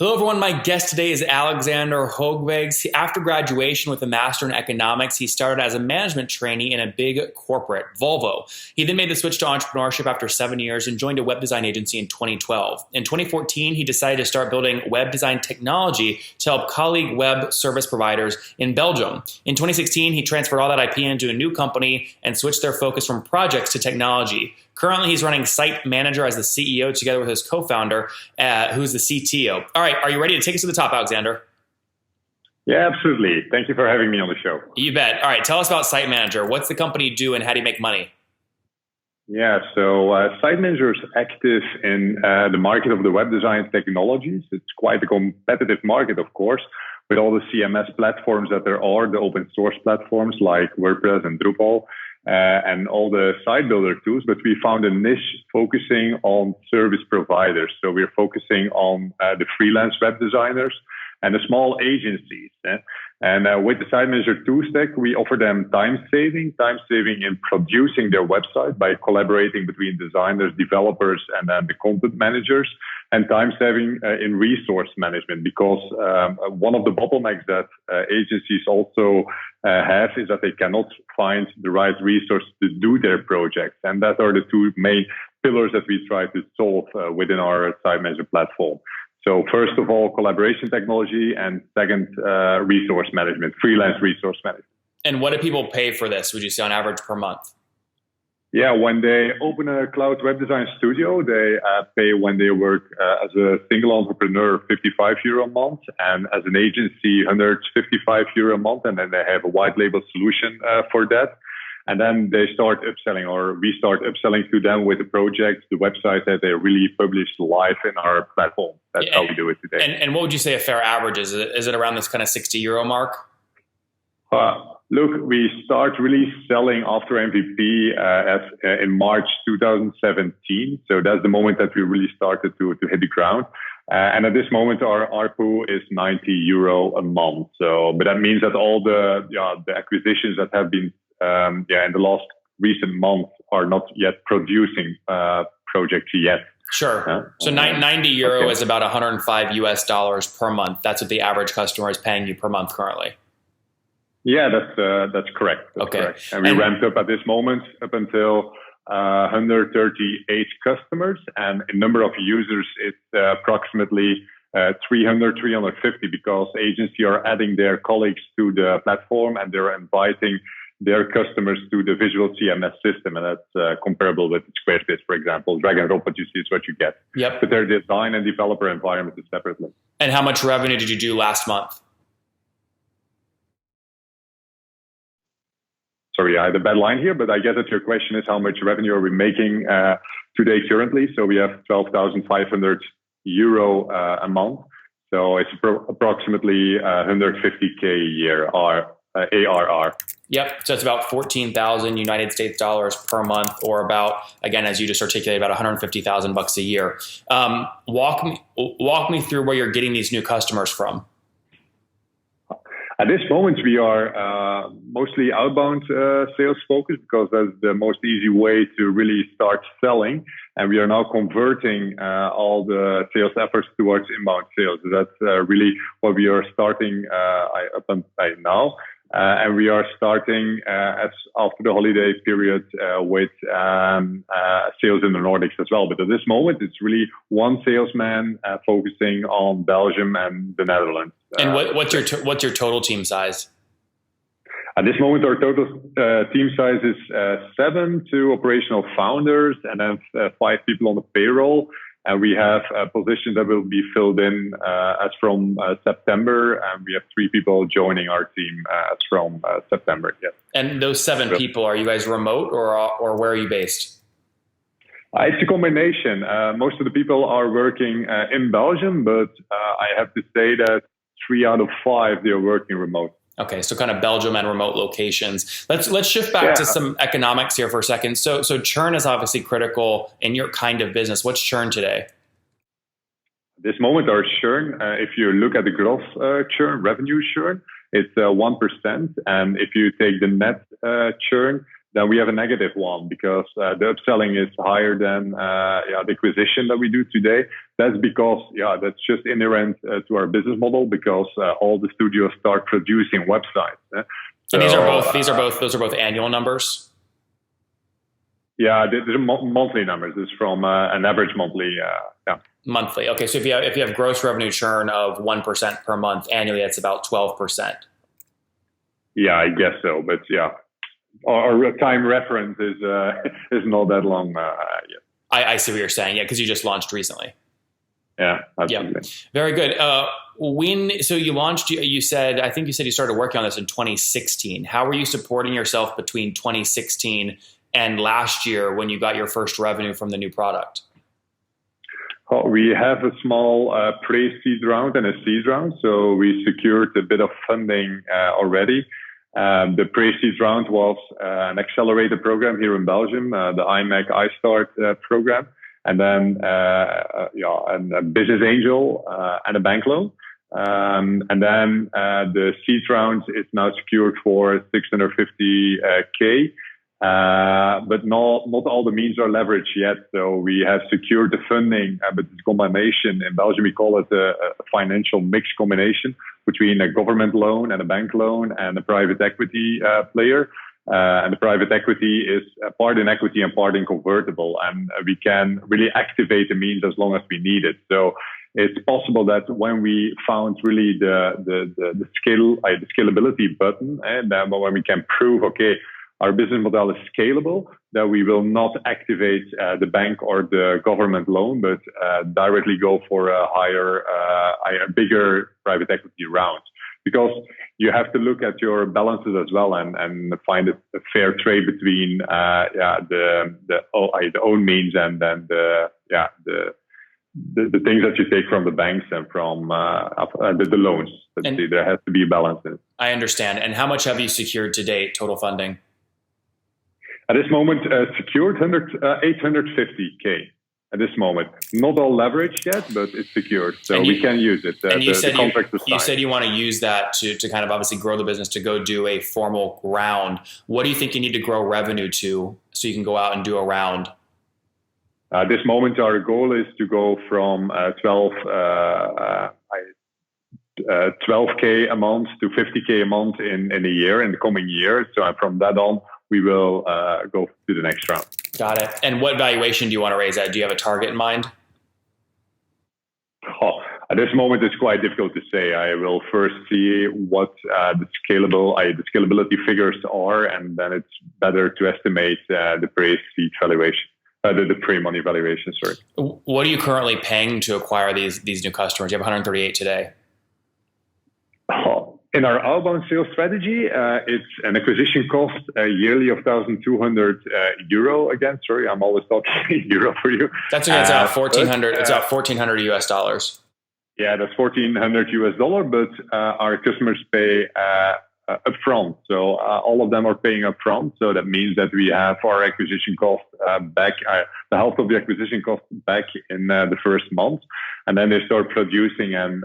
Hello, everyone. My guest today is Alexander Hoogwegs. After graduation with a master in economics, he started as a management trainee in a big corporate, Volvo. He then made the switch to entrepreneurship after 7 years and joined a web design agency in 2012. In 2014, he decided to start building web design technology to help colleague web service providers in Belgium. In 2016, he transferred all that IP into a new company and switched their focus from projects to technology. Currently, he's running SiteManager as the CEO together with his co-founder, who's the CTO. All right, are you ready to take us to the top, Alexander? Yeah, absolutely. Thank you for having me on the show. You bet. All right, tell us about SiteManager. What's the company do and how do you make money? Yeah, so SiteManager is active in the market of the web design technologies. It's quite a competitive market, of course, with all the CMS platforms that there are, the open source platforms like WordPress and Drupal. And all the site builder tools, but we found a niche focusing on service providers. So we're focusing on the freelance web designers and the small agencies. And with the SiteManager 2 stack, we offer them time saving in producing their website by collaborating between designers, developers, and then the content managers, and time saving in resource management, because one of the bottlenecks that agencies also have is that they cannot find the right resource to do their projects. And that are the two main pillars that we try to solve within our SiteManager platform. So first of all, collaboration technology, and second, resource management, freelance resource management. And what do people pay for this, would you say, on average per month? Yeah, when they open a cloud web design studio, they pay when they work as a single entrepreneur €55 a month, and as an agency €155 a month, and then they have a white label solution for that. And then they start upselling, or we start upselling to them with the project, the website that they really publish live in our platform. That's how we do it today. And what would you say a fair average is? Is it around this kind of €60 mark? Look, we start really selling after MVP in March 2017. So that's the moment that we really started to hit the ground. And at this moment, our ARPU is €90 a month. So, but that means that all the acquisitions that have been in the last recent months are not yet producing projects yet. Sure. So €90 is about $105 per month. That's what the average customer is paying you per month currently. Yeah, that's correct. That's correct. And we ramped up at this moment up until 138 customers, and in number of users, it's approximately 350, because agencies are adding their colleagues to the platform and they're inviting their customers to the visual CMS system, and that's comparable with Squarespace, for example. Drag and drop what you see is what you get. Yep. But their design and developer environment is separately. And how much revenue did you do last month? Sorry, I had a bad line here, but I guess that your question is how much revenue are we making today currently. So we have €12,500 a month. So it's approximately 150K a year, our ARR. Yep. So it's about 14,000 United States dollars per month, or about, again, as you just articulated, about $150,000 a year. Walk me through where you're getting these new customers from. At this moment, we are mostly outbound sales focused, because that's the most easy way to really start selling. And we are now converting all the sales efforts towards inbound sales. So that's really what we are starting up until now. And we are starting after the holiday period with sales in the Nordics as well. But at this moment, it's really one salesman focusing on Belgium and the Netherlands. And what's your total team size? At this moment, our total team size is 7, 2 operational founders, and then 5 people on the payroll. And we have a position that will be filled in as from September, and we have 3 people joining our team as from September. Yes. And those 7 people, are you guys remote, or where are you based? It's a combination. Most of the people are working in Belgium, but I have to say that 3 out of 5 they are working remote. Okay, so kind of Belgium and remote locations. Let's shift back to some economics here for a second. So churn is obviously critical in your kind of business. What's churn today? At this moment, our churn, if you look at the gross churn, revenue churn, it's 1%. And if you take the net churn, then we have a negative one because the upselling is higher than the acquisition that we do today. That's because that's just inherent to our business model because all the studios start producing websites. And those are both annual numbers. Yeah, they're monthly numbers. It's from an average monthly. Monthly. Okay, so if you have gross revenue churn of 1% per month annually, that's about 12%. Yeah, I guess so. But yeah, our time reference is not that long yet. I see what you're saying. Yeah, because you just launched recently. Yeah, absolutely. Yeah. Very good. So you launched, you said you started working on this in 2016. How were you supporting yourself between 2016 and last year when you got your first revenue from the new product? We have a small pre-seed round and a seed round. So we secured a bit of funding already. The pre-seed round was an accelerator program here in Belgium, the IMAC iStart program, and then a business angel and a bank loan. And then the seed round is now secured for 650K. But not all the means are leveraged yet. So we have secured the funding, but it's a combination. In Belgium, we call it a financial mix combination between a government loan and a bank loan and a private equity player. And the private equity is part in equity and part in convertible. And we can really activate the means as long as we need it. So it's possible that when we found really the scalability button, and then when we can prove, okay, our business model is scalable, that we will not activate the bank or the government loan, but directly go for a bigger private equity round. Because you have to look at your balances as well and find a fair trade between the own means and then the things that you take from the banks and from the loans. There has to be a balance in it. I understand. And how much have you secured to date, total funding? At this moment, secured 850K. At this moment, not all leveraged yet, but it's secured, so we can use it. And you said you want to use that to kind of obviously grow the business, to go do a formal round. What do you think you need to grow revenue to so you can go out and do a round? At this moment, our goal is to go from 12K a month to 50K a month in a year, in the coming year. So from that on, we will go to the next round. Got it. And what valuation do you want to raise at? Do you have a target in mind? At this moment, it's quite difficult to say. I will first see what the scalability figures are, and then it's better to estimate the pre-seed valuation, the pre-money valuation. Sorry. What are you currently paying to acquire these new customers? You have 138 today. In our outbound sales strategy, it's an acquisition cost yearly of 1,200 euro. Again, sorry, I'm always talking euro for you. That's okay. It's about 1,400. It's about $1,400 US dollars. Yeah, that's $1,400 US dollar. But our customers pay upfront, so all of them are paying upfront. So that means that we have our acquisition cost back, the half of the acquisition cost back in the first month. And then they start producing, and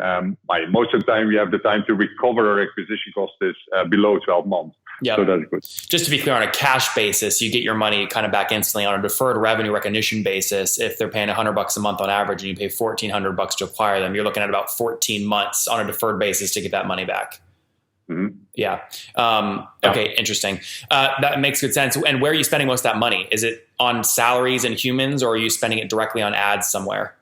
most of the time we have the time to recover our acquisition cost is below 12 months. Yeah. So that's good. Just to be clear, on a cash basis, you get your money kind of back instantly. On a deferred revenue recognition basis, if they're paying $100 a month on average and you pay $1,400 to acquire them, you're looking at about 14 months on a deferred basis to get that money back. Mm-hmm. Yeah. Okay. Interesting. That makes good sense. And where are you spending most of that money? Is it on salaries and humans, or are you spending it directly on ads somewhere?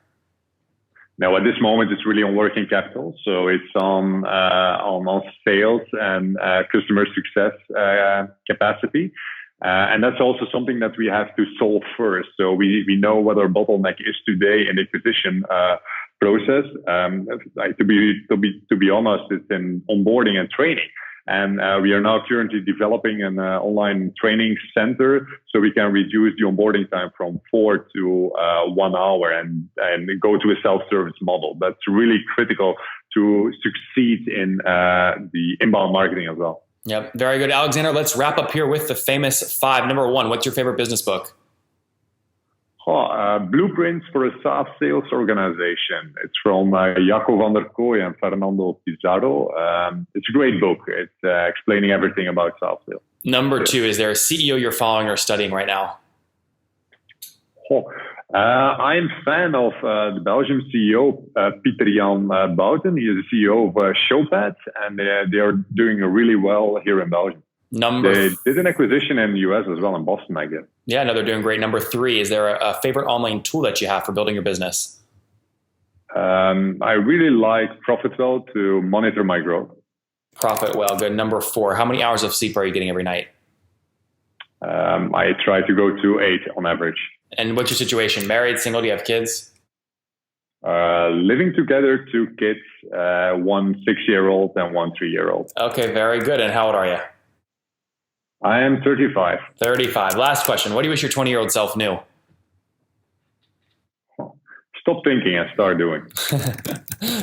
Now, at this moment, it's really on working capital. So it's on sales and customer success capacity. And that's also something that we have to solve first. So we know what our bottleneck is today in the acquisition process. To be honest, it's in onboarding and training. And we are now currently developing an online training center so we can reduce the onboarding time from 4 to 1 hour and go to a self-service model. That's really critical to succeed in the inbound marketing as well. Yep. Very good. Alexander, let's wrap up here with the famous 5. Number 1, what's your favorite business book? Blueprints for a SaaS sales organization. It's from Jaco van der Kooi and Fernando Pizarro. It's a great book. It's explaining everything about SaaS sales. Number two, is there a CEO you're following or studying right now? I'm a fan of the Belgium CEO, Pieter Jan Bouten. He is the CEO of Showpad, and they are doing really well here in Belgium. They did an acquisition in the US as well, in Boston, I guess. Yeah, no, they're doing great. Number three, is there a favorite online tool that you have for building your business? I really like Profitwell to monitor my growth. Profitwell, good. Number four, how many hours of sleep are you getting every night? I try to go to 8 on average. And what's your situation? Married, single? Do you have kids? Living together, 2 kids, one 6-year-old and one 3-year-old. Okay, very good. And how old are you? I am 35. 35. Last question. What do you wish your 20-year-old self knew? Stop thinking and start doing.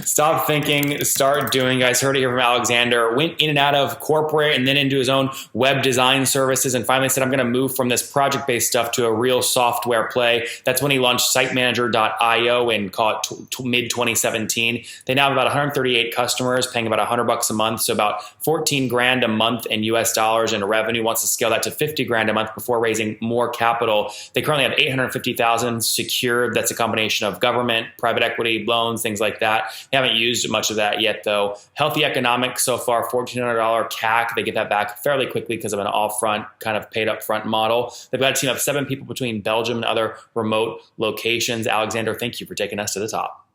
Stop thinking, start doing. Guys, heard it here from Alexander. Went in and out of corporate and then into his own web design services, and finally said, I'm going to move from this project-based stuff to a real software play. That's when he launched SiteManager.io in mid-2017. They now have about 138 customers, paying about $100 a month, so about 14 grand a month in US dollars in revenue. Wants to scale that to 50 grand a month before raising more capital. They currently have 850,000 secured. That's a combination of government, private equity, loans, things like that. They haven't used much of that yet, though. Healthy economics so far, $1,400 CAC. They get that back fairly quickly because of an all-front kind of paid up-front model. They've got a team of 7 people between Belgium and other remote locations. Alexander, thank you for taking us to the top.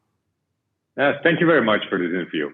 Thank you very much for this interview.